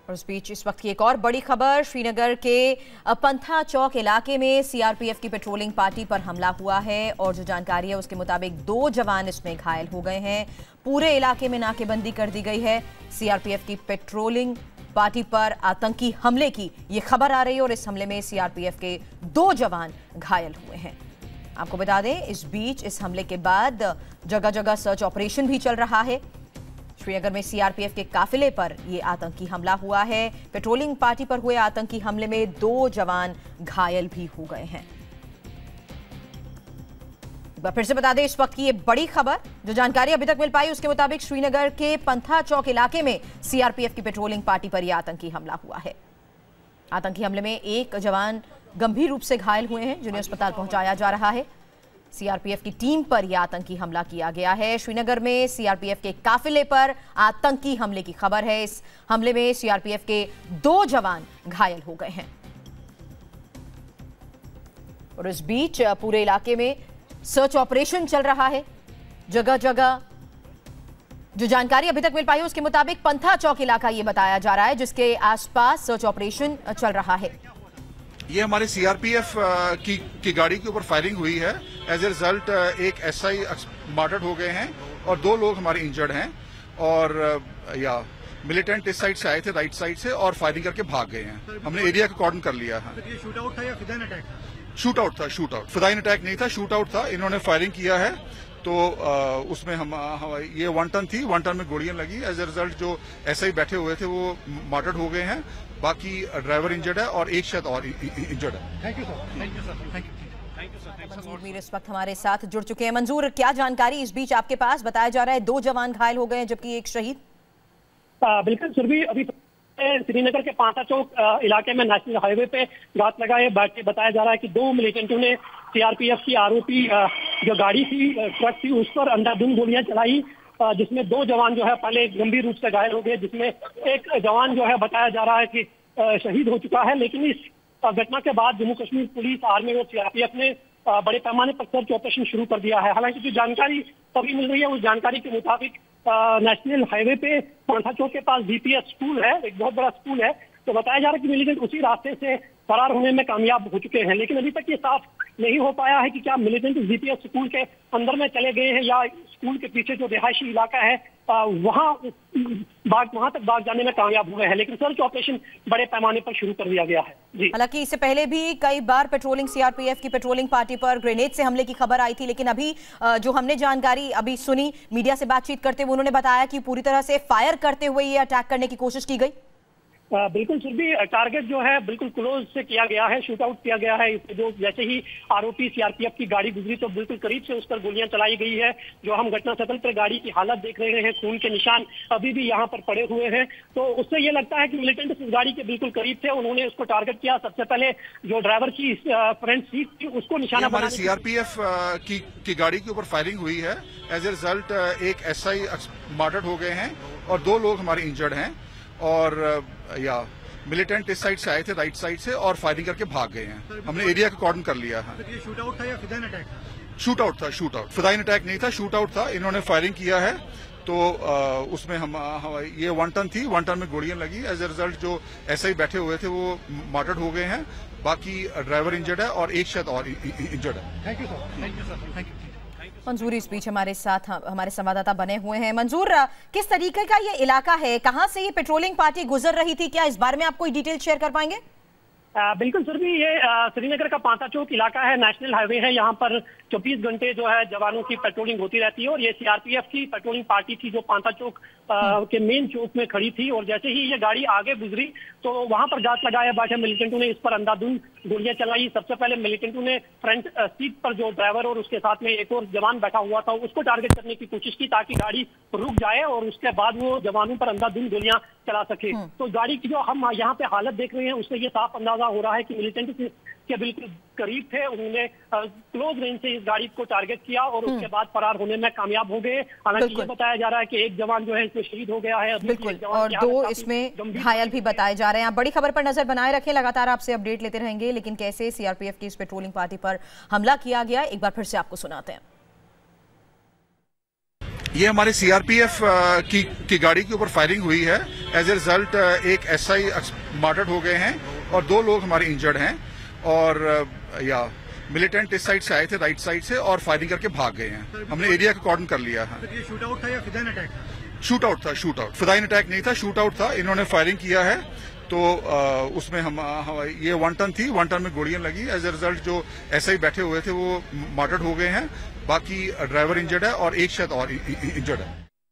और इस बीच इस वक्त की एक और बड़ी खबर, श्रीनगर के पंथा चौक इलाके में सीआरपीएफ की पेट्रोलिंग पार्टी पर हमला हुआ है और जो जानकारी है उसके मुताबिक 2 जवान इसमें घायल हो गए हैं। पूरे इलाके में नाकेबंदी कर दी गई है। सीआरपीएफ की पेट्रोलिंग पार्टी पर आतंकी हमले की ये खबर आ रही है और इस हमले में सीआरपीएफ के 2 जवान घायल हुए हैं। आपको बता दें, इस बीच इस हमले के बाद जगह जगह सर्च ऑपरेशन भी चल रहा है। श्रीनगर में सीआरपीएफ के काफिले पर यह आतंकी हमला हुआ है। पेट्रोलिंग पार्टी पर हुए आतंकी हमले में 2 जवान घायल भी हो गए हैं। फिर से बता दें, इस वक्त की ये बड़ी खबर, जो जानकारी अभी तक मिल पाई उसके मुताबिक श्रीनगर के पंथा चौक इलाके में सीआरपीएफ की पेट्रोलिंग पार्टी पर यह आतंकी हमला हुआ है। आतंकी हमले में 1 जवान गंभीर रूप से घायल हुए हैं, जिन्हें अस्पताल पहुंचाया जा रहा है। सीआरपीएफ की टीम पर यह आतंकी हमला किया गया है। श्रीनगर में सीआरपीएफ के काफिले पर आतंकी हमले की खबर है। इस हमले में सीआरपीएफ के 2 जवान घायल हो गए हैं और इस बीच पूरे इलाके में सर्च ऑपरेशन चल रहा है। जगह जगह जो जानकारी अभी तक मिल पाई है उसके मुताबिक पंथा चौक इलाका ये बताया जा रहा है, जिसके आसपास सर्च ऑपरेशन चल रहा है। ये हमारे सीआरपीएफ की गाड़ी के ऊपर फायरिंग हुई है। एज ए रिजल्ट एक एसआई मार्टर्ड हो गए हैं और 2 लोग हमारे इंजर्ड हैं। और मिलिटेंट इस साइड से आए थे, राइट साइड से, और फायरिंग करके भाग गए हैं। हमने एरिया को कॉर्डन कर लिया है। ये शूट आउट था या फिदाइन अटैक? शूट आउट था, शूट आउट। फिदाइन अटैक नहीं था, शूट आउट था। इन्होंने फायरिंग किया है तो उसमें हम ये 1 टन थी, 1 टन में गोलियां लगी। एज ए रिजल्ट जो एसआई बैठे हुए थे वो मार्टर्ड हो गए हैं। बाकी ड्राइवर इंजर्ड है और एक शायद और इंजर्ड है। Thank you sir, thank you sir, thank you. मंजूर मीर इस वक्त हमारे साथ जुड़ चुके हैं। मंजूर, क्या जानकारी इस बीच आपके पास? बताया जा रहा है 2 जवान घायल हो गए हैं जबकि 1 शहीद। बिल्कुल सुरभि, अभी श्रीनगर के पांथा चौक इलाके में नेशनल हाईवे पे घात लगाए बताया जा रहा है कि 2 मिलिटेंटों ने सीआरपीएफ की आरोपी जो गाड़ी थी, ट्रक थी, उस पर अंधाधुंध गोलियां चलाई, जिसमें 2 जवान जो है पहले गंभीर रूप से घायल हो गए, जिसमें एक जवान जो है बताया जा रहा है कि शहीद हो चुका है। लेकिन इस घटना के बाद जम्मू कश्मीर पुलिस, आर्मी और सीआरपीएफ ने बड़े पैमाने पर सर्च ऑपरेशन शुरू कर दिया है। हालांकि जो जानकारी अभी मिल रही है उस जानकारी के मुताबिक नेशनल हाईवे पे पंथा चौक के पास बीपीएस स्कूल है, एक बहुत बड़ा स्कूल है, तो बताया जा रहा है कि मिलिटेंट उसी रास्ते से फरार होने में कामयाब हो चुके हैं। लेकिन अभी तक ये साफ नहीं हो पाया है कि क्या मिलिटेंट बीपीएस स्कूल के अंदर में चले गए हैं या स्कूल के पीछे जो रिहायशी इलाका है वहां तक भाग जाने में कामयाब हुए हैं। लेकिन सर्च ऑपरेशन बड़े पैमाने पर शुरू कर दिया गया है। जी, हालांकि इससे पहले भी कई बार पेट्रोलिंग सीआरपीएफ की पेट्रोलिंग पार्टी पर ग्रेनेड से हमले की खबर आई थी, लेकिन अभी जो हमने जानकारी अभी सुनी, मीडिया से बातचीत करते हुए उन्होंने बताया कि पूरी तरह से फायर करते हुए ये अटैक करने की कोशिश की गई। बिल्कुल सुरभि, टारगेट जो है बिल्कुल क्लोज से किया गया है, शूट आउट किया गया है। जो जैसे ही आरोपी सीआरपीएफ की गाड़ी गुजरी तो बिल्कुल करीब से उस पर गोलियां चलाई गई है। जो हम घटनास्थल पर गाड़ी की हालत देख रहे हैं, खून के निशान अभी भी यहाँ पर पड़े हुए हैं, तो उससे ये लगता है कि मिलिटेंट इस गाड़ी के बिल्कुल करीब थे, उन्होंने उसको टारगेट किया। सबसे पहले जो ड्राइवर की फ्रंट सीट थी उसको निशाना बनाया। सीआरपीएफ की गाड़ी के ऊपर फायरिंग हुई है। एज ए रिजल्ट एक एसआई मार्टर्ड हो गए हैं और 2 लोग हमारे इंजर्ड हैं। और मिलिटेंट इस साइड से आए थे, राइट साइड से, और फायरिंग करके भाग गए हैं। हमने एरिया को कॉर्डन कर लिया है। ये शूट आउट था या फिदाइन अटैक? शूट आउट था, शूट आउट। फिदाइन अटैक नहीं था, शूट आउट था। इन्होंने फायरिंग किया है तो उसमें हम ये 1 टन थी, 1 टन में गोलियां लगी। एज ए रिजल्ट जो एसआई बैठे हुए थे वो मार्टर्ड हो गए हैं। बाकी ड्राइवर इंजर्ड है और एक शायद और इंजर्ड है। Thank you sir, thank you sir, thank you. मंजूर इस बीच हमारे साथ हमारे संवाददाता बने हुए हैं। मंजूर, किस तरीके का ये इलाका है, कहां से ये पेट्रोलिंग पार्टी गुजर रही थी, क्या इस बारे में आप कोई डिटेल शेयर कर पाएंगे? बिल्कुल सुरभि, ये श्रीनगर का पांथा चौक इलाका है, नेशनल हाईवे है। यहाँ पर 24 घंटे जो है जवानों की पेट्रोलिंग होती रहती है और ये सीआरपीएफ की पेट्रोलिंग पार्टी थी जो पांथा चौक के मेन चौक में खड़ी थी। और जैसे ही ये गाड़ी आगे गुजरी तो वहां पर घात लगाया बैठे मिलिटेंटों ने इस पर अंधाधुंध गोलियां चलाई। सबसे पहले मिलिटेंटों ने फ्रंट सीट पर जो ड्राइवर और उसके साथ में एक और जवान बैठा हुआ था उसको टारगेट करने की कोशिश की ताकि गाड़ी रुक जाए और उसके बाद वो जवानों पर अंधाधुंध गोलियां चला सके। तो गाड़ी की जो हम यहाँ पे हालत देख रहे हैं उससे ये साफ अंदाजा हो रहा है कि मिलिटेंट के बिल्कुल करीब थे, उन्होंने क्लोज रेंज से इस गाड़ी को टारगेट किया और उसके बाद फरार होने में कामयाब हो गए। हालांकि ये बताया जा रहा है कि एक जवान जो है इसमें शहीद हो गया है बिल्कुल, और 2 इसमें घायल भी बताए जा रहे हैं। आप बड़ी खबर पर नजर बनाए रखें, लगातार आपसे अपडेट लेते रहेंगे। लेकिन कैसे सीआरपीएफ की इस पेट्रोलिंग पार्टी पर हमला किया गया, एक बार फिर से आपको सुनाते हैं। ये हमारे सीआरपीएफ की गाड़ी के ऊपर फायरिंग हुई है। एज ए रिजल्ट एक एसआई मार्टर्ड हो गए हैं और 2 लोग हमारे इंजर्ड हैं। और मिलिटेंट इस साइड से आए थे, राइट साइड से, और फायरिंग करके भाग गए हैं। हमने एरिया को कॉर्डन कर लिया है। ये शूट आउट था या फिदाइन अटैक था? शूट आउट था, शूट आउट, फिदाइन अटैक नहीं था, शूट आउट था। इन्होंने फायरिंग किया है तो उसमें हम ये 1 टन थी, 1 टन में गोलियां लगी। एज ए रिजल्ट जो एसआई बैठे हुए थे वो मार्टर्ड हो गए हैं। बाकी ड्राइवर इंजर्ड है और एक शायद और इंजर्ड है।